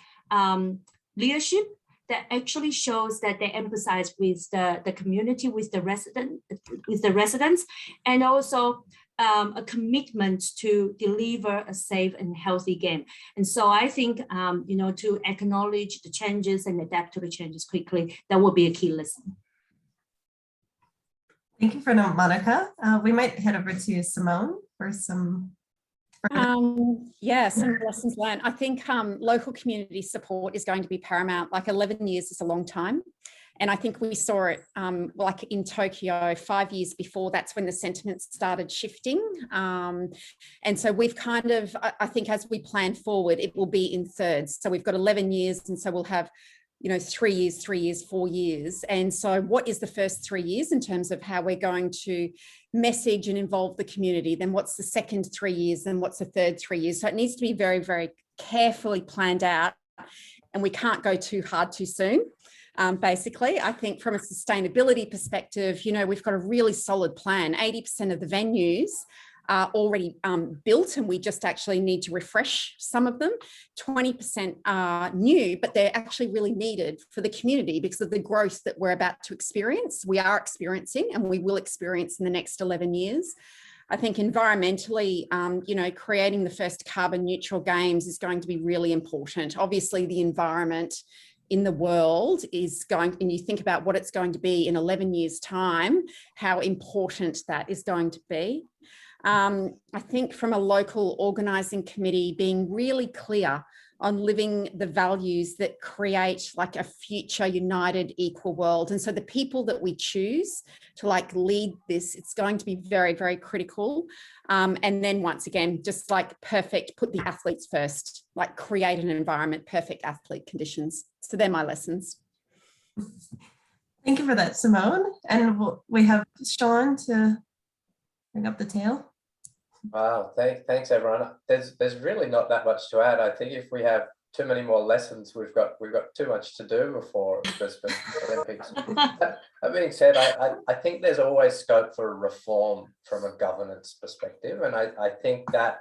leadership. That actually shows that they emphasize with the community, with the residents, and also a commitment to deliver a safe and healthy game. And so I think, to acknowledge the changes and adapt to the changes quickly, that will be a key lesson. Thank you for that, Monica. We might head over to Simone for some. Some lessons learned. I think local community support is going to be paramount. Like 11 years is a long time. And I think we saw it like in Tokyo 5 years before, that's when the sentiment started shifting. And so we've kind of, I think as we plan forward, it will be in thirds. So we've got 11 years and so we'll have 3 years, 4 years. And so what is the first 3 years in terms of how we're going to message and involve the community? Then what's the second 3 years? And what's the third 3 years? So it needs to be very, very carefully planned out, and we can't go too hard too soon. Basically, I think from a sustainability perspective, we've got a really solid plan. 80% of the venues are already built and we just actually need to refresh some of them. 20% are new, but they're actually really needed for the community because of the growth that we're about to experience. We are experiencing and we will experience in the next 11 years. I think environmentally, creating the first carbon neutral games is going to be really important. Obviously, the environment in the world is going, and you think about what it's going to be in 11 years' time, how important that is going to be. I think from a local organising committee, being really clear on living the values that create like a future united equal world. And so the people that we choose to lead this, it's going to be very, very critical. And then once again, just put the athletes first, create an environment, perfect athlete conditions. So they're my lessons. Thank you for that, Simone. And we have Shaun to bring up the tail. Wow, thanks everyone. There's really not that much to add. I think if we have too many more lessons, we've got too much to do before Brisbane Olympics. That being said, I think there's always scope for reform from a governance perspective, and I think that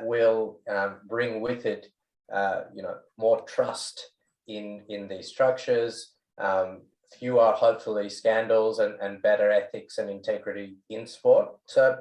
will bring with it more trust in these structures, fewer hopefully scandals, and better ethics and integrity in sport. So.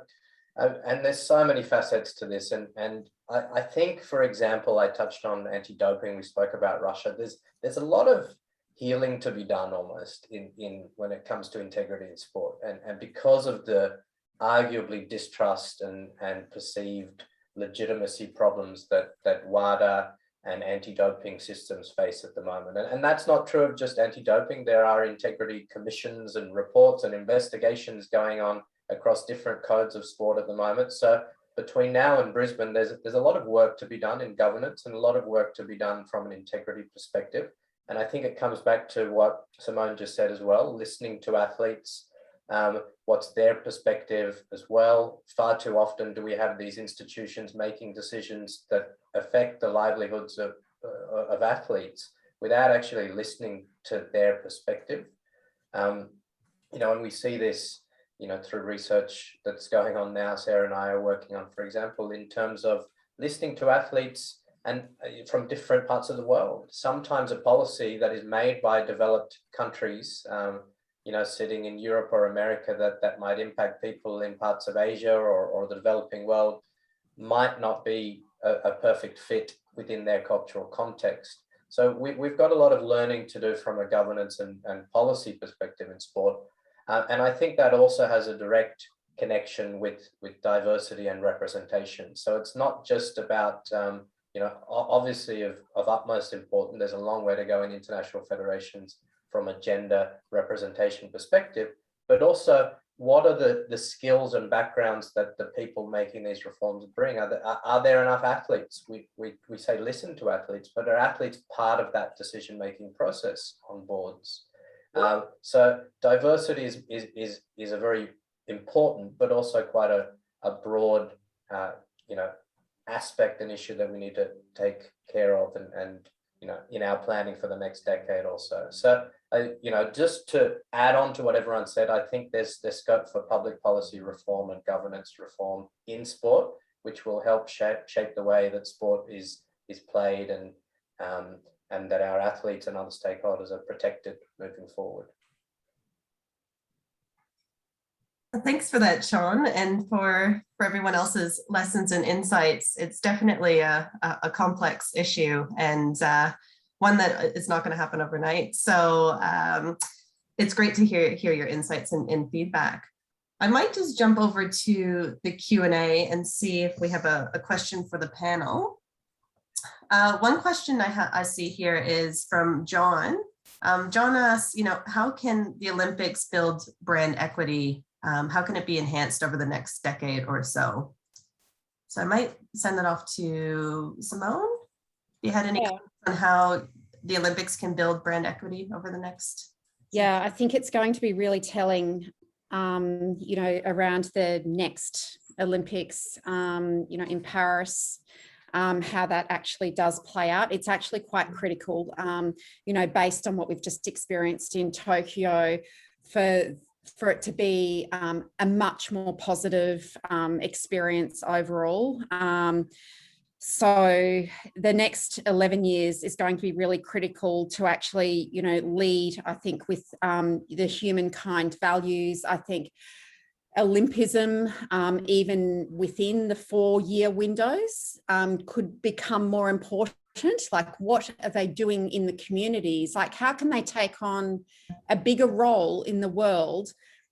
And there's so many facets to this. And I think, for example, I touched on anti-doping. We spoke about Russia. There's a lot of healing to be done almost in when it comes to integrity in sport. And because of the arguably distrust and perceived legitimacy problems that WADA and anti-doping systems face at the moment. And that's not true of just anti-doping. There are integrity commissions and reports and investigations going on across different codes of sport at the moment. So between now and Brisbane, there's a lot of work to be done in governance and a lot of work to be done from an integrity perspective. And I think it comes back to what Simone just said as well, listening to athletes, what's their perspective as well. Far too often do we have these institutions making decisions that affect the livelihoods of athletes without actually listening to their perspective. And we see this through research that's going on now. Sarah and I are working on, for example, in terms of listening to athletes and from different parts of the world. Sometimes a policy that is made by developed countries, sitting in Europe or America, that might impact people in parts of Asia or the developing world might not be a perfect fit within their cultural context. So we've got a lot of learning to do from a governance and policy perspective in sport. And I think that also has a direct connection with diversity and representation. So it's not just about, obviously of utmost importance. There's a long way to go in international federations from a gender representation perspective, but also what are the skills and backgrounds that the people making these reforms bring? Are there enough athletes? We say listen to athletes, but are athletes part of that decision-making process on boards? So diversity is a very important, but also quite a broad, aspect and issue that we need to take care of and in our planning for the next decade or so. So, just to add on to what everyone said, I think there's scope for public policy reform and governance reform in sport, which will help shape the way that sport is played and that our athletes and other stakeholders are protected moving forward. Thanks for that, Shaun, and for everyone else's lessons and insights. It's definitely a complex issue, and one that is not going to happen overnight. So it's great to hear your insights and feedback. I might just jump over to the Q&A and see if we have a question for the panel. One question I see here is from John. John asks, how can the Olympics build brand equity? How can it be enhanced over the next decade or so? So I might send that off to Simone. If you had any comments on how the Olympics can build brand equity over the next? Yeah, I think it's going to be really telling, around the next Olympics, in Paris, how that actually does play out. It's actually quite critical, based on what we've just experienced in Tokyo, for it to be a much more positive experience overall. So the next 11 years is going to be really critical to actually, lead, I think, with the humankind values. I think Olympism, even within the 4-year windows, could become more important. Like, what are they doing in the communities? Like, how can they take on a bigger role in the world?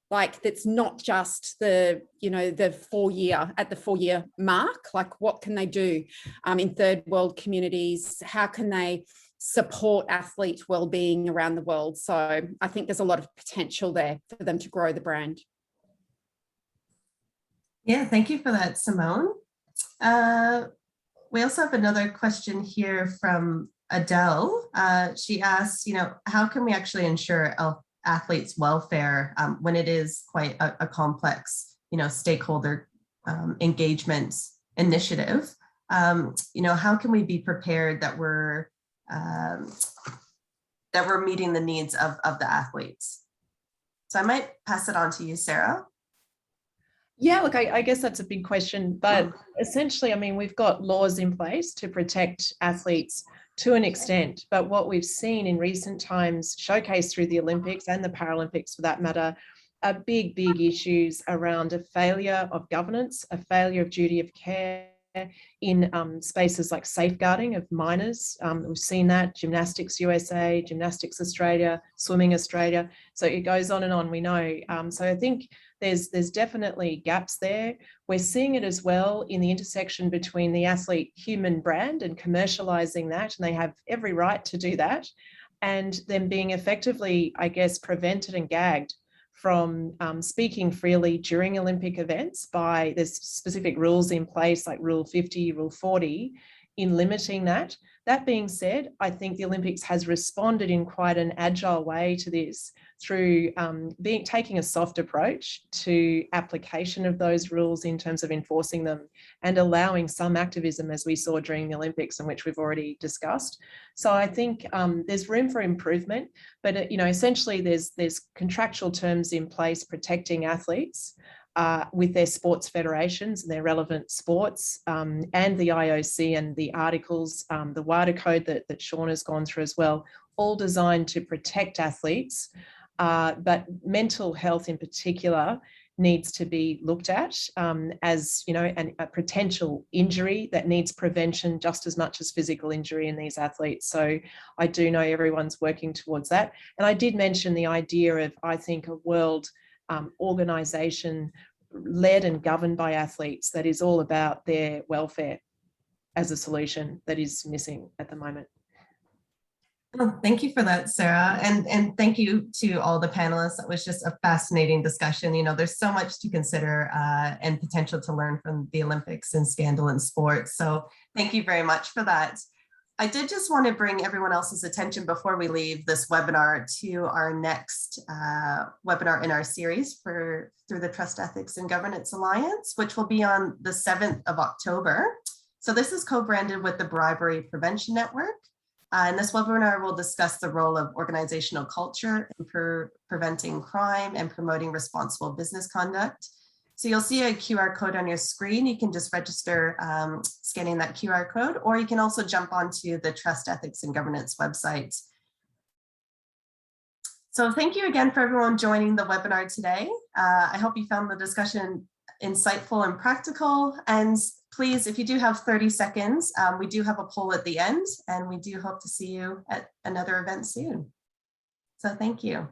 Like, that's not just the 4-year mark. Like, what can they do in third world communities? How can they support athlete wellbeing around the world? So I think there's a lot of potential there for them to grow the brand. Yeah, thank you for that, Simone. We also have another question here from Adele. She asks, how can we actually ensure athletes' welfare when it is quite a complex, stakeholder engagement initiative? How can we be prepared that we're meeting the needs of the athletes? So I might pass it on to you, Sarah. Yeah, look, I guess that's a big question, but essentially, I mean, we've got laws in place to protect athletes to an extent, but what we've seen in recent times, showcased through the Olympics and the Paralympics for that matter, are big issues around a failure of governance, a failure of duty of care in spaces like safeguarding of minors. We've seen that, Gymnastics USA, Gymnastics Australia, Swimming Australia. So it goes on and on, we know. So I think there's definitely gaps there. We're seeing it as well in the intersection between the athlete human brand and commercializing that, and they have every right to do that, and them being effectively, I guess, prevented and gagged from speaking freely during Olympic events by there's specific rules in place like Rule 50, Rule 40 in limiting that. That being said, I think the Olympics has responded in quite an agile way to this through taking a soft approach to application of those rules in terms of enforcing them and allowing some activism, as we saw during the Olympics, and which we've already discussed. So I think there's room for improvement, but essentially there's contractual terms in place protecting athletes with their sports federations and their relevant sports, and the IOC and the articles, the WADA code that Shaun has gone through as well, all designed to protect athletes. But mental health in particular needs to be looked at as a potential injury that needs prevention just as much as physical injury in these athletes. So I do know everyone's working towards that. And I did mention the idea of, I think, a world organisation led and governed by athletes that is all about their welfare as a solution that is missing at the moment. Well, thank you for that, Sarah. And thank you to all the panelists. That was just a fascinating discussion. There's so much to consider and potential to learn from the Olympics and scandal in sports. So thank you very much for that. I did just want to bring everyone else's attention before we leave this webinar to our next webinar in our series through the Trust, Ethics and Governance Alliance, which will be on the 7th of October. So this is co-branded with the Bribery Prevention Network. In this webinar, we'll discuss the role of organizational culture in preventing crime and promoting responsible business conduct. So you'll see a QR code on your screen. You can just register scanning that QR code, or you can also jump onto the Trust, Ethics and Governance website. So thank you again for everyone joining the webinar today. I hope you found the discussion insightful and practical. And please, if you do have 30 seconds, we do have a poll at the end, and we do hope to see you at another event soon. So thank you.